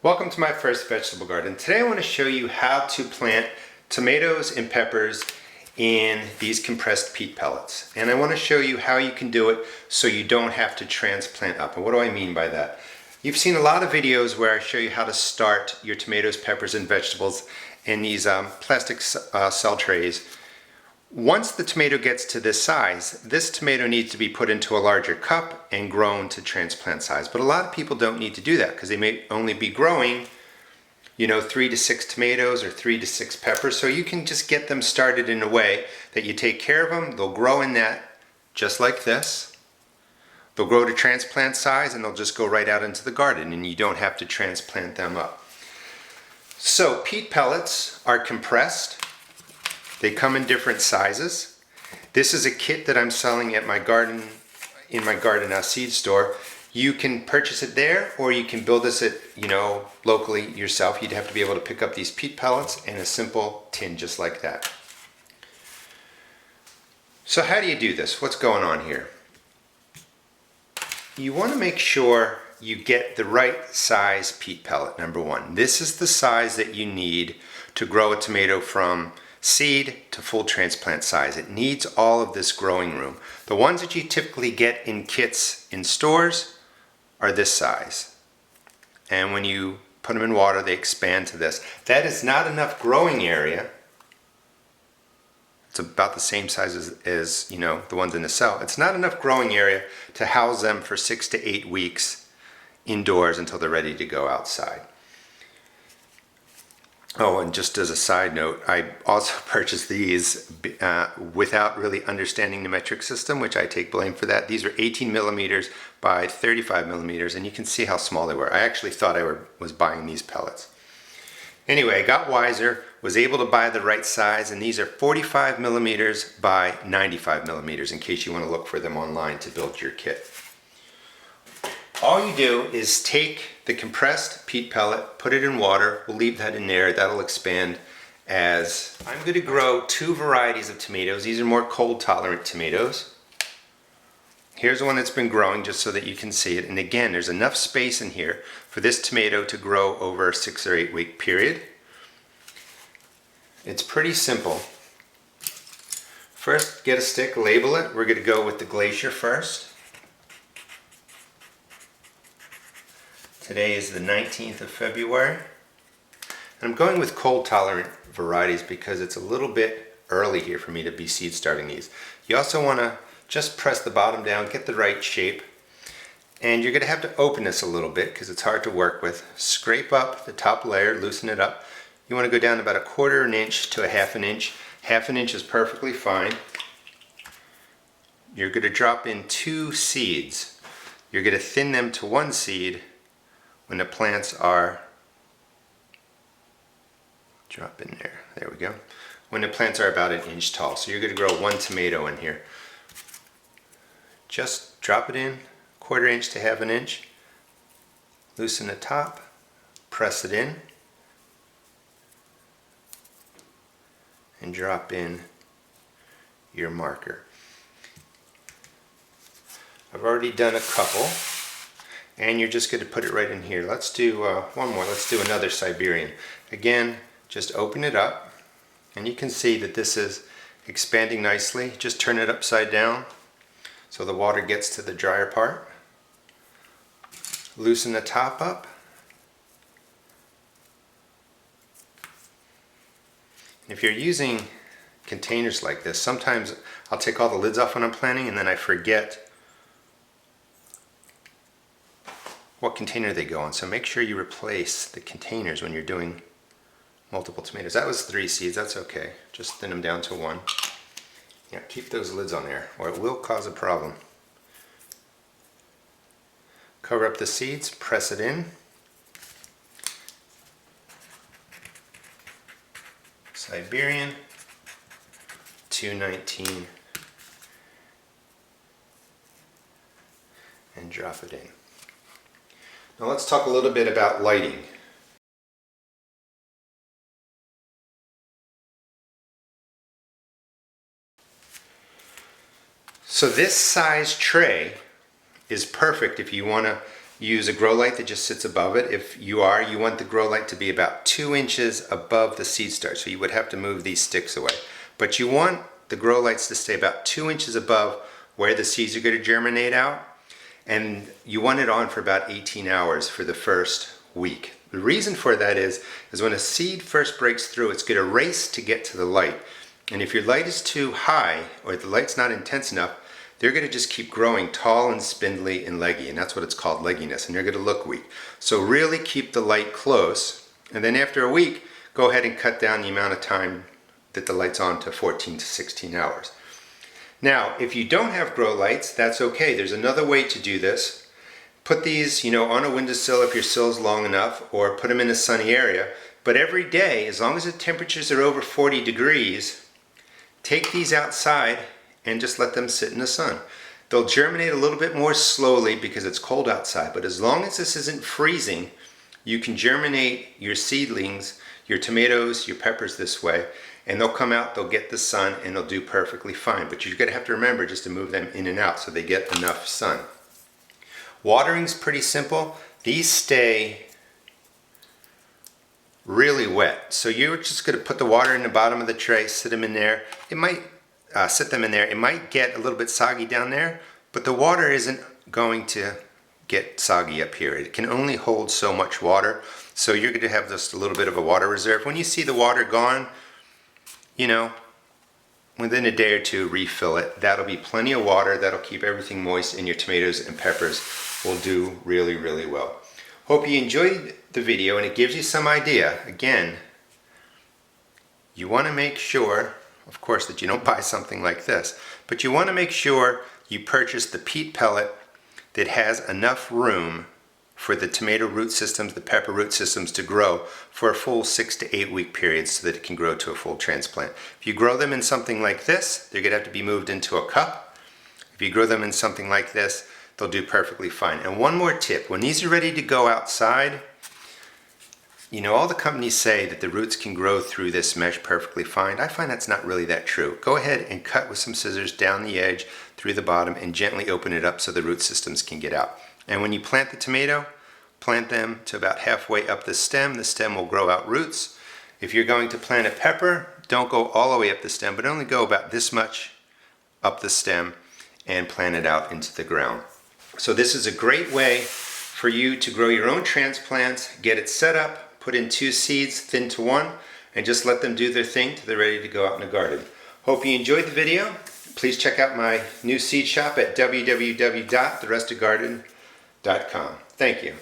Welcome to my first vegetable garden. Today I want to show you how to plant tomatoes and peppers in these compressed peat pellets. And I want to show you how you can do it so you don't have to transplant up. And what do I mean by that? You've seen a lot of videos where I show you how to start your tomatoes, peppers, and vegetables in these plastic cell trays. Once the tomato gets to this size, this tomato needs to be put into a larger cup and grown to transplant size. But a lot of people don't need to do that because they may only be growing, 3 to 6 tomatoes or 3 to 6 peppers. So you can just get them started in a way that you take care of them. They'll grow in that just like this. They'll grow to transplant size and they'll just go right out into the garden and you don't have to transplant them up. So peat pellets are compressed. They come in different sizes. This is a kit that I'm selling at my garden, in my garden seed store. You can purchase it there or you can build this locally yourself. You'd have to be able to pick up these peat pellets in a simple tin just like that. So how do you do this? What's going on here? You want to make sure you get the right size peat pellet, number one. This is the size that you need to grow a tomato from seed to full transplant size. It needs all of this growing room. The ones that you typically get in kits in stores are this size. And when you put them in water, they expand to this. That is not enough growing area. It's about the same size as the ones in the cell. It's not enough growing area to house them for 6 to 8 weeks indoors until they're ready to go outside. Oh, and just as a side note, I also purchased these without really understanding the metric system, which I take blame for that. These are 18 millimeters by 35 millimeters, and you can see how small they were. I actually thought I was buying these pellets. Anyway, I got wiser, was able to buy the right size, and these are 45 millimeters by 95 millimeters in case you want to look for them online to build your kit. All you do is take the compressed peat pellet, put it in water, we'll leave that in there, that'll expand as I'm going to grow 2 varieties of tomatoes. These are more cold tolerant tomatoes. Here's one that's been growing just so that you can see it. And again, there's enough space in here for this tomato to grow over a 6 or 8 week period. It's pretty simple. First, get a stick, label it. We're going to go with the Glacier first. Today is the 19th of February. And I'm going with cold tolerant varieties because it's a little bit early here for me to be seed starting these. You also want to just press the bottom down, get the right shape. And you're going to have to open this a little bit because it's hard to work with. Scrape up the top layer, loosen it up. You want to go down about 1/4 inch to 1/2 inch. 1/2 inch is perfectly fine. You're going to drop in 2 seeds. You're going to thin them to 1 seed when the plants are, drop in there, there we go, when the plants are about 1 inch tall. So you're going to grow 1 tomato in here. Just drop it in 1/4 inch to 1/2 inch, loosen the top, press it in, and drop in your marker. I've already done a couple. And you're just going to put it right in here. Let's do one more. Let's do another Siberian. Again, just open it up. And you can see that this is expanding nicely. Just turn it upside down so the water gets to the drier part. Loosen the top up. If you're using containers like this, sometimes I'll take all the lids off when I'm planting and then I forget what container they go in. So make sure you replace the containers when you're doing multiple tomatoes. That was 3 seeds, that's okay. Just thin them down to 1. Yeah, keep those lids on there or it will cause a problem. Cover up the seeds, press it in. Siberian 219 and drop it in. Now let's talk a little bit about lighting. So this size tray is perfect if you want to use a grow light that just sits above it. If you are, you want the grow light to be about 2 inches above the seed starch, so you would have to move these sticks away. But you want the grow lights to stay about 2 inches above where the seeds are going to germinate out, and you want it on for about 18 hours for the first week. The reason for that is when a seed first breaks through, it's going to race to get to the light. And if your light is too high, or the light's not intense enough, they're going to just keep growing tall and spindly and leggy, and that's what it's called, legginess, and they're going to look weak. So really keep the light close, and then after a week, go ahead and cut down the amount of time that the light's on to 14 to 16 hours. Now, if you don't have grow lights, that's okay. There's another way to do this. Put these, on a windowsill if your sill's long enough, or put them in a sunny area. But every day, as long as the temperatures are over 40 degrees, take these outside and just let them sit in the sun. They'll germinate a little bit more slowly because it's cold outside, but as long as this isn't freezing, you can germinate your seedlings, your tomatoes, your peppers this way, and they'll come out, they'll get the sun, and they'll do perfectly fine. But you're going to have to remember just to move them in and out so they get enough sun. Watering's pretty simple. These stay really wet. So you're just going to put the water in the bottom of the tray, sit them in there. It might sit them in there. It might get a little bit soggy down there, but the water isn't going to get soggy up here. It can only hold so much water. So you're going to have just a little bit of a water reserve. When you see the water gone, within a day or two, refill it. That'll be plenty of water. That'll keep everything moist, and your tomatoes and peppers will do really, really well. Hope you enjoyed the video and it gives you some idea. Again, you want to make sure, of course, that you don't buy something like this, but you want to make sure you purchase the peat pellet that has enough room for the tomato root systems, the pepper root systems to grow for a full 6 to 8 week period so that it can grow to a full transplant. If you grow them in something like this, they're going to have to be moved into a cup. If you grow them in something like this, they'll do perfectly fine. And one more tip, when these are ready to go outside, all the companies say that the roots can grow through this mesh perfectly fine. I find that's not really that true. Go ahead and cut with some scissors down the edge through the bottom and gently open it up so the root systems can get out. And when you plant the tomato, plant them to about halfway up the stem. The stem will grow out roots. If you're going to plant a pepper, don't go all the way up the stem, but only go about this much up the stem and plant it out into the ground. So this is a great way for you to grow your own transplants, get it set up, put in 2 seeds, thin to 1, and just let them do their thing till they're ready to go out in the garden. Hope you enjoyed the video. Please check out my new seed shop at www.therestedgarden.com. Thank you.